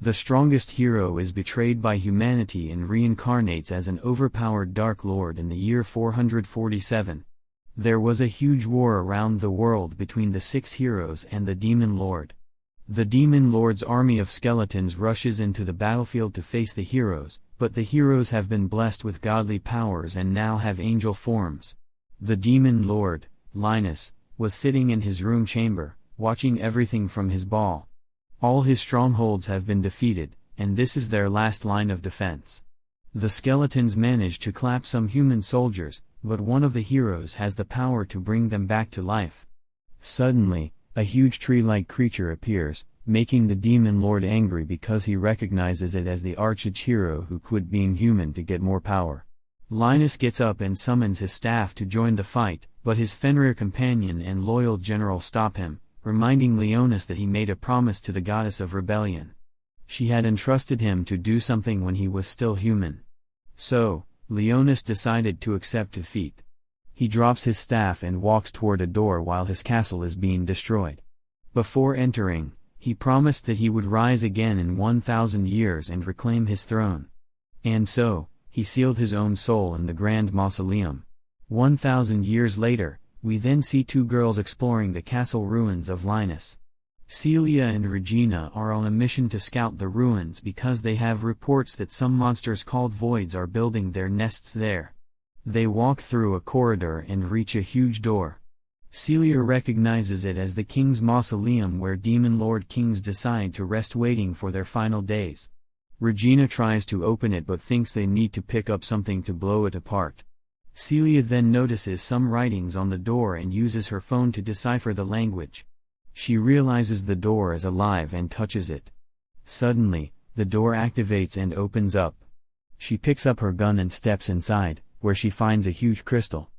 The strongest hero is betrayed by humanity and reincarnates as an overpowered Dark Lord in the year 447. There was a huge war around the world between the 6 heroes and the Demon Lord. The Demon Lord's army of skeletons rushes into the battlefield to face the heroes, but the heroes have been blessed with godly powers and now have angel forms. The Demon Lord, Linus, was sitting in his room chamber, watching everything from his ball. All his strongholds have been defeated, and this is their last line of defense. The skeletons manage to clap some human soldiers, but one of the heroes has the power to bring them back to life. Suddenly, a huge tree-like creature appears, making the Demon Lord angry because he recognizes it as the arch-hero who quit being human to get more power. Linus gets up and summons his staff to join the fight, but his Fenrir companion and loyal general stop him, reminding Leonis that he made a promise to the goddess of rebellion. She had entrusted him to do something when he was still human. So, Leonis decided to accept defeat. He drops his staff and walks toward a door while his castle is being destroyed. Before entering, he promised that he would rise again in 1,000 years and reclaim his throne. And so, he sealed his own soul in the Grand Mausoleum. 1,000 years later, we then see 2 girls exploring the castle ruins of Linus. Celia and Regina are on a mission to scout the ruins because they have reports that some monsters called voids are building their nests there. They walk through a corridor and reach a huge door. Celia recognizes it as the king's mausoleum where Demon Lord kings decide to rest waiting for their final days. Regina tries to open it but thinks they need to pick up something to blow it apart. Celia then notices some writings on the door and uses her phone to decipher the language. She realizes the door is alive and touches it. Suddenly, the door activates and opens up. She picks up her gun and steps inside, where she finds a huge crystal.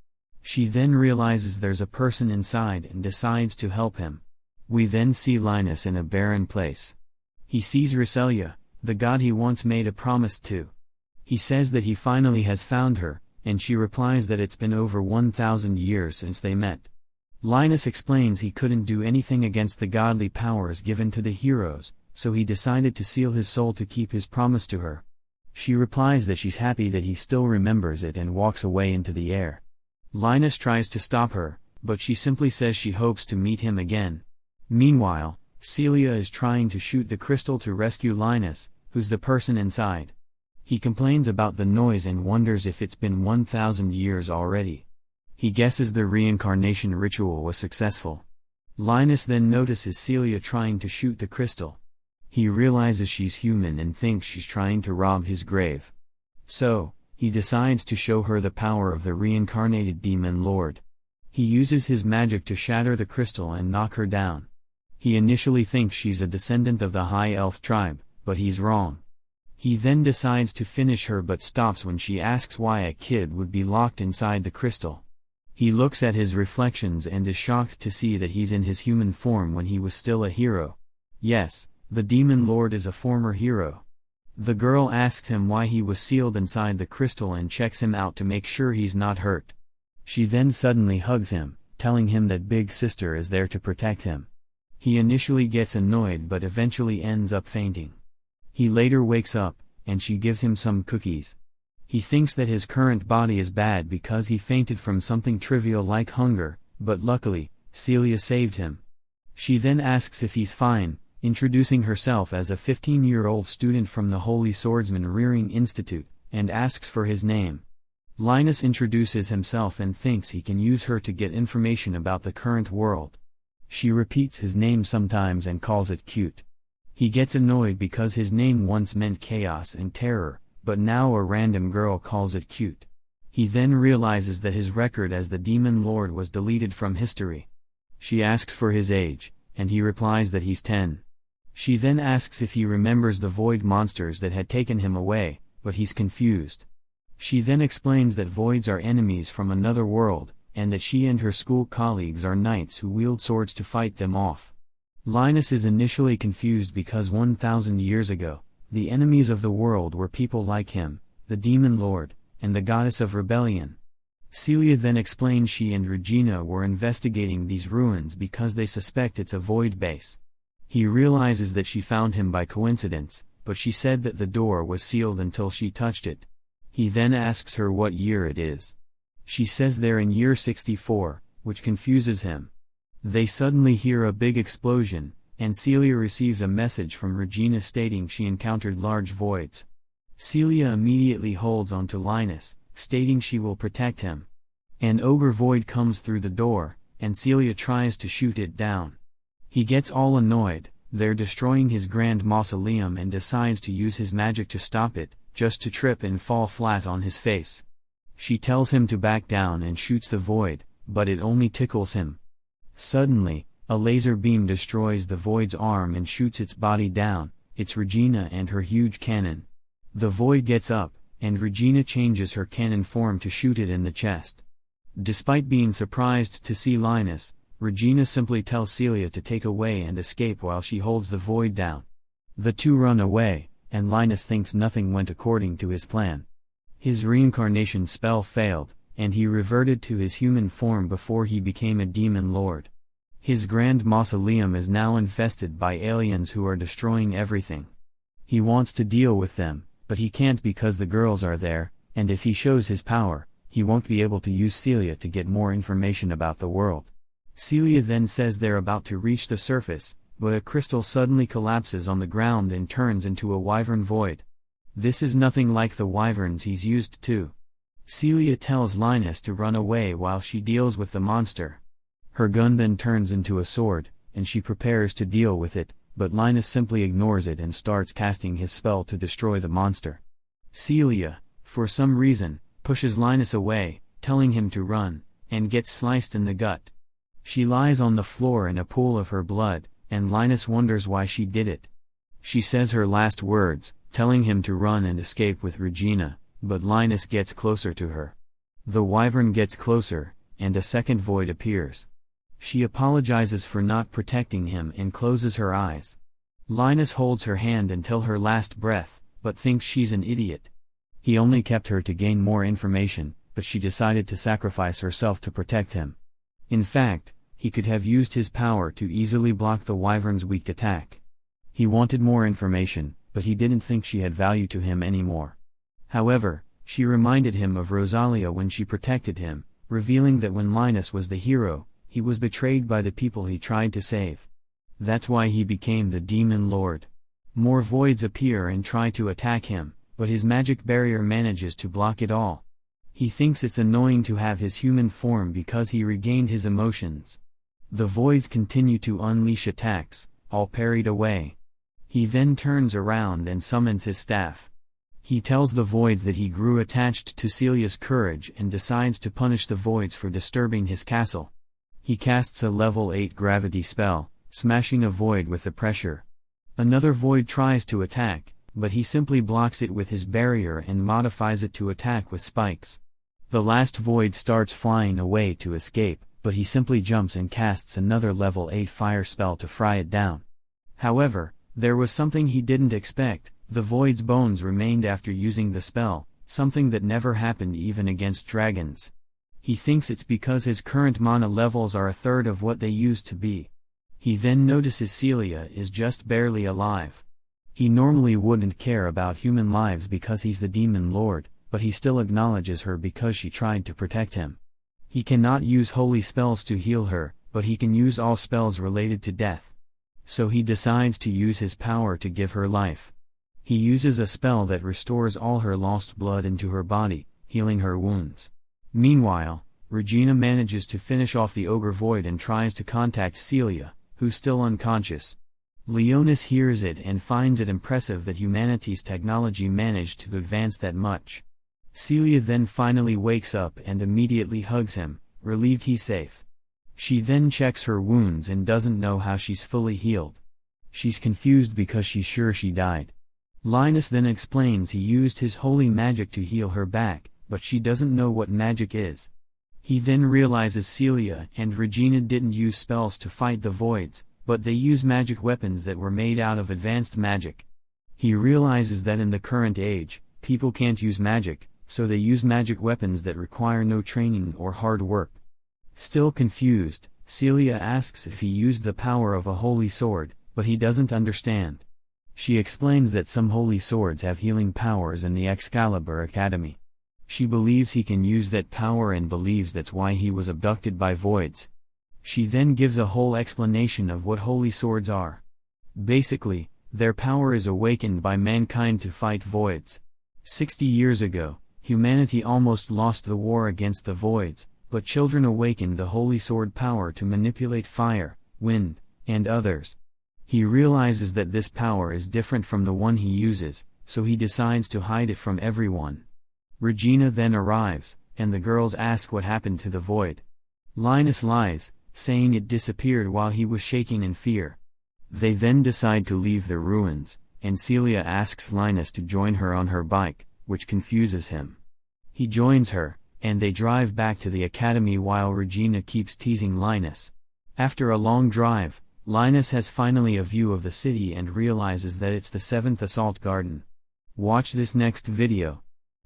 She then realizes there's a person inside and decides to help him. We then see Linus in a barren place. He sees Roselia, the god he once made a promise to. He says that he finally has found her, and she replies that it's been over 1,000 years since they met. Linus explains he couldn't do anything against the godly powers given to the heroes, so he decided to seal his soul to keep his promise to her. She replies that she's happy that he still remembers it and walks away into the air. Linus tries to stop her, but she simply says she hopes to meet him again. Meanwhile, Celia is trying to shoot the crystal to rescue Linus, who's the person inside. He complains about the noise and wonders if it's been 1,000 years already. He guesses the reincarnation ritual was successful. Linus then notices Celia trying to shoot the crystal. He realizes she's human and thinks she's trying to rob his grave. So, he decides to show her the power of the reincarnated Demon Lord. He uses his magic to shatter the crystal and knock her down. He initially thinks she's a descendant of the High Elf tribe, but he's wrong. He then decides to finish her but stops when she asks why a kid would be locked inside the crystal. He looks at his reflections and is shocked to see that he's in his human form when he was still a hero. Yes, the Demon Lord is a former hero. The girl asks him why he was sealed inside the crystal and checks him out to make sure he's not hurt. She then suddenly hugs him, telling him that Big Sister is there to protect him. He initially gets annoyed but eventually ends up fainting. He later wakes up, and she gives him some cookies. He thinks that his current body is bad because he fainted from something trivial like hunger, but luckily, Celia saved him. She then asks if he's fine, introducing herself as a 15-year-old student from the Holy Swordsman Rearing Institute, and asks for his name. Linus introduces himself and thinks he can use her to get information about the current world. She repeats his name sometimes and calls it cute. He gets annoyed because his name once meant chaos and terror, but now a random girl calls it cute. He then realizes that his record as the Demon Lord was deleted from history. She asks for his age, and he replies that he's 10. She then asks if he remembers the void monsters that had taken him away, but he's confused. She then explains that voids are enemies from another world, and that she and her school colleagues are knights who wield swords to fight them off. Linus is initially confused because 1,000 years ago, the enemies of the world were people like him, the Demon Lord, and the Goddess of Rebellion. Celia then explains she and Regina were investigating these ruins because they suspect it's a void base. He realizes that she found him by coincidence, but she said that the door was sealed until she touched it. He then asks her what year it is. She says they're in year 64, which confuses him. They suddenly hear a big explosion, and Celia receives a message from Regina stating she encountered large voids. Celia immediately holds on to Linus, stating she will protect him. An ogre void comes through the door, and Celia tries to shoot it down. He gets all annoyed, they're destroying his grand mausoleum, and decides to use his magic to stop it, just to trip and fall flat on his face. She tells him to back down and shoots the void, but it only tickles him. Suddenly, a laser beam destroys the void's arm and shoots its body down. It's Regina and her huge cannon. The void gets up, and Regina changes her cannon form to shoot it in the chest. Despite being surprised to see Linus, Regina simply tells Celia to take away and escape while she holds the void down. The two run away, and Linus thinks nothing went according to his plan. His reincarnation spell failed, and he reverted to his human form before he became a demon lord. His grand mausoleum is now infested by aliens who are destroying everything. He wants to deal with them, but he can't because the girls are there, and if he shows his power, he won't be able to use Celia to get more information about the world. Celia then says they're about to reach the surface, but a crystal suddenly collapses on the ground and turns into a wyvern void. This is nothing like the wyverns he's used to. Celia tells Linus to run away while she deals with the monster. Her gun then turns into a sword, and she prepares to deal with it, but Linus simply ignores it and starts casting his spell to destroy the monster. Celia, for some reason, pushes Linus away, telling him to run, and gets sliced in the gut. She lies on the floor in a pool of her blood, and Linus wonders why she did it. She says her last words, telling him to run and escape with Regina, but Linus gets closer to her. The wyvern gets closer, and a second void appears. She apologizes for not protecting him and closes her eyes. Linus holds her hand until her last breath, but thinks she's an idiot. He only kept her to gain more information, but she decided to sacrifice herself to protect him. In fact, he could have used his power to easily block the wyvern's weak attack. He wanted more information, but he didn't think she had value to him anymore. However, she reminded him of Rosalia when she protected him, revealing that when Linus was the hero, he was betrayed by the people he tried to save. That's why he became the Demon Lord. More voids appear and try to attack him, but his magic barrier manages to block it all. He thinks it's annoying to have his human form because he regained his emotions. The voids continue to unleash attacks, all parried away. He then turns around and summons his staff. He tells the voids that he grew attached to Celia's courage and decides to punish the voids for disturbing his castle. He casts a level 8 gravity spell, smashing a void with the pressure. Another void tries to attack, but he simply blocks it with his barrier and modifies it to attack with spikes. The last void starts flying away to escape, but he simply jumps and casts another level 8 fire spell to fry it down. However, there was something he didn't expect. The void's bones remained after using the spell, something that never happened even against dragons. He thinks it's because his current mana levels are a third of what they used to be. He then notices Celia is just barely alive. He normally wouldn't care about human lives because he's the Demon Lord, but he still acknowledges her because she tried to protect him. He cannot use holy spells to heal her, but he can use all spells related to death. So he decides to use his power to give her life. He uses a spell that restores all her lost blood into her body, healing her wounds. Meanwhile, Regina manages to finish off the ogre void and tries to contact Celia, who's still unconscious. Leonis hears it and finds it impressive that humanity's technology managed to advance that much. Celia then finally wakes up and immediately hugs him, relieved he's safe. She then checks her wounds and doesn't know how she's fully healed. She's confused because she's sure she died. Linus then explains he used his holy magic to heal her back, but she doesn't know what magic is. He then realizes Celia and Regina didn't use spells to fight the voids, but they use magic weapons that were made out of advanced magic. He realizes that in the current age, people can't use magic, so they use magic weapons that require no training or hard work. Still confused, Celia asks if he used the power of a holy sword, but he doesn't understand. She explains that some holy swords have healing powers in the Excalibur Academy. She believes he can use that power and believes that's why he was abducted by voids. She then gives a whole explanation of what holy swords are. Basically, their power is awakened by mankind to fight voids. 60 years ago, humanity almost lost the war against the voids, but children awakened the holy sword power to manipulate fire, wind, and others. He realizes that this power is different from the one he uses, so he decides to hide it from everyone. Regina then arrives, and the girls ask what happened to the void. Linus lies, saying it disappeared while he was shaking in fear. They then decide to leave the ruins, and Celia asks Linus to join her on her bike, which confuses him. He joins her, and they drive back to the academy while Regina keeps teasing Linus. After a long drive, Linus has finally a view of the city and realizes that it's the 7th Assault Garden. Watch this next video.